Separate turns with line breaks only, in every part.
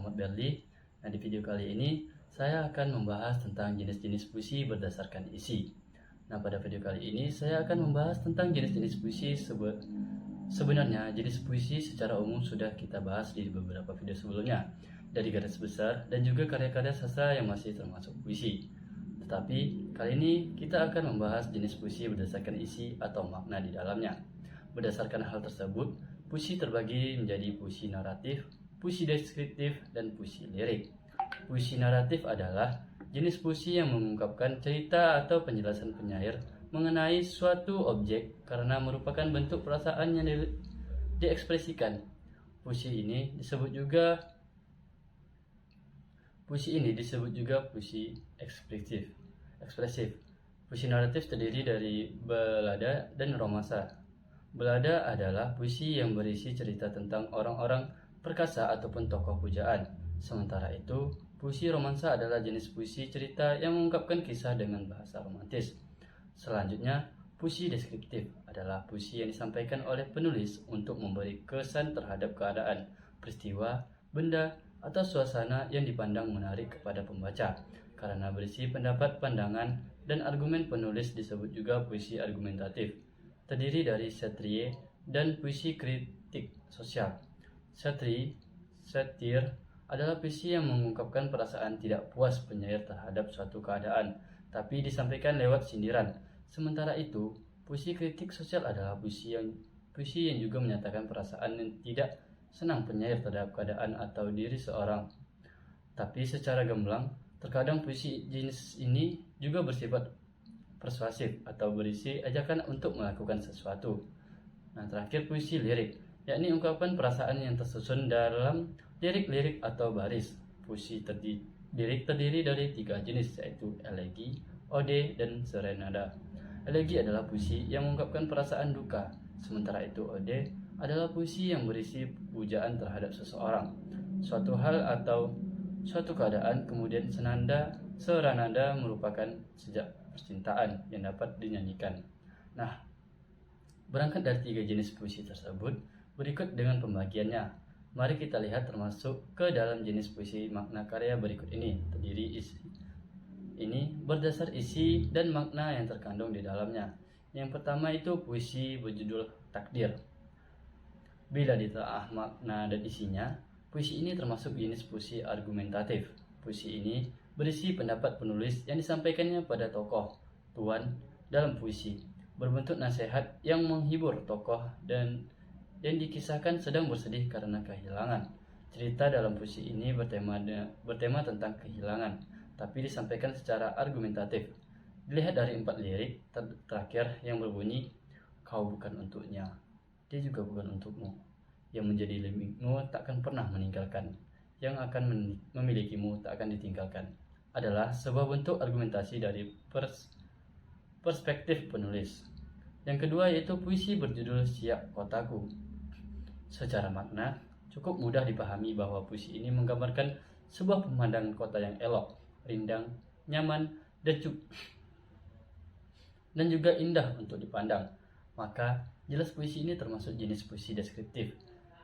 Muhammad Berli. Nah, di video kali ini saya akan membahas tentang jenis-jenis puisi berdasarkan isi. Nah, pada video kali ini saya akan membahas tentang jenis-jenis puisi. Sebenarnya jenis puisi secara umum sudah kita bahas di beberapa video sebelumnya, dari garis besar dan juga karya-karya sastra yang masih termasuk puisi. Tetapi kali ini kita akan membahas jenis puisi berdasarkan isi atau makna di dalamnya. Berdasarkan hal tersebut, puisi terbagi menjadi puisi naratif, puisi deskriptif, dan puisi lirik. Puisi naratif adalah jenis puisi yang mengungkapkan cerita atau penjelasan penyair mengenai suatu objek karena merupakan bentuk perasaan yang diekspresikan. Puisi ini disebut juga puisi ekspresif. Puisi naratif terdiri dari balada dan romansa. Balada adalah puisi yang berisi cerita tentang orang-orang perkasa ataupun tokoh pujaan. Sementara itu, puisi romansa adalah jenis puisi cerita yang mengungkapkan kisah dengan bahasa romantis. Selanjutnya, puisi deskriptif adalah puisi yang disampaikan oleh penulis untuk memberi kesan terhadap keadaan, peristiwa, benda, atau suasana yang dipandang menarik kepada pembaca. Karena berisi pendapat, pandangan, dan argumen penulis disebut juga puisi argumentatif. Terdiri dari satire dan puisi kritik sosial. Satir adalah puisi yang mengungkapkan perasaan tidak puas penyair terhadap suatu keadaan, tapi disampaikan lewat sindiran. Sementara itu, puisi kritik sosial adalah puisi yang juga menyatakan perasaan yang tidak senang penyair terhadap keadaan atau diri seorang. Tapi secara gamblang, terkadang puisi jenis ini juga bersifat persuasif atau berisi ajakan untuk melakukan sesuatu. Nah, terakhir puisi lirik, yakni ungkapan perasaan yang tersusun dalam lirik-lirik atau baris. Puisi lirik terdiri dari 3 jenis, yaitu elegi, ode, dan serenada. Elegi adalah puisi yang mengungkapkan perasaan duka, sementara itu ode adalah puisi yang berisi pujaan terhadap seseorang, suatu hal atau suatu keadaan. Kemudian serenada merupakan sejak percintaan yang dapat dinyanyikan. Nah, berangkat dari 3 jenis puisi tersebut, berikut dengan pembagiannya. Mari kita lihat termasuk ke dalam jenis puisi makna karya berikut ini. Terdiri ini berdasar isi dan makna yang terkandung di dalamnya. Yang pertama itu puisi berjudul Takdir. Bila ditelaah makna dan isinya, puisi ini termasuk jenis puisi argumentatif. Puisi ini berisi pendapat penulis yang disampaikannya pada tokoh tuan dalam puisi, berbentuk nasihat yang menghibur tokoh dan yang dikisahkan sedang bersedih karena kehilangan. Cerita dalam puisi ini bertema tentang kehilangan, tapi disampaikan secara argumentatif. Dilihat dari 4 lirik terakhir yang berbunyi, "Kau bukan untuknya, dia juga bukan untukmu. Yang menjadi milikmu takkan pernah meninggalkan. Yang akan memilikimu tak akan ditinggalkan," adalah sebuah bentuk argumentasi dari perspektif penulis. Yang kedua yaitu puisi berjudul Siak Kotaku. Secara makna, cukup mudah dipahami bahwa puisi ini menggambarkan sebuah pemandangan kota yang elok, rindang, nyaman, dan juga indah untuk dipandang. Maka, jelas puisi ini termasuk jenis puisi deskriptif.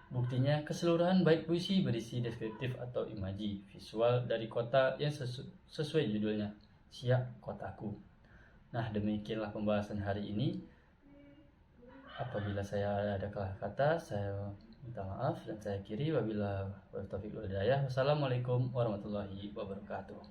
Buktinya, keseluruhan bait puisi berisi deskriptif atau imaji visual dari kota yang sesuai judulnya, Siak Kotaku. Nah, demikianlah pembahasan hari ini. Apabila saya ada salah kata, saya minta maaf dan saya akhiri. Wabillahi taufiq wal hidayah. Wassalamualaikum warahmatullahi wabarakatuh.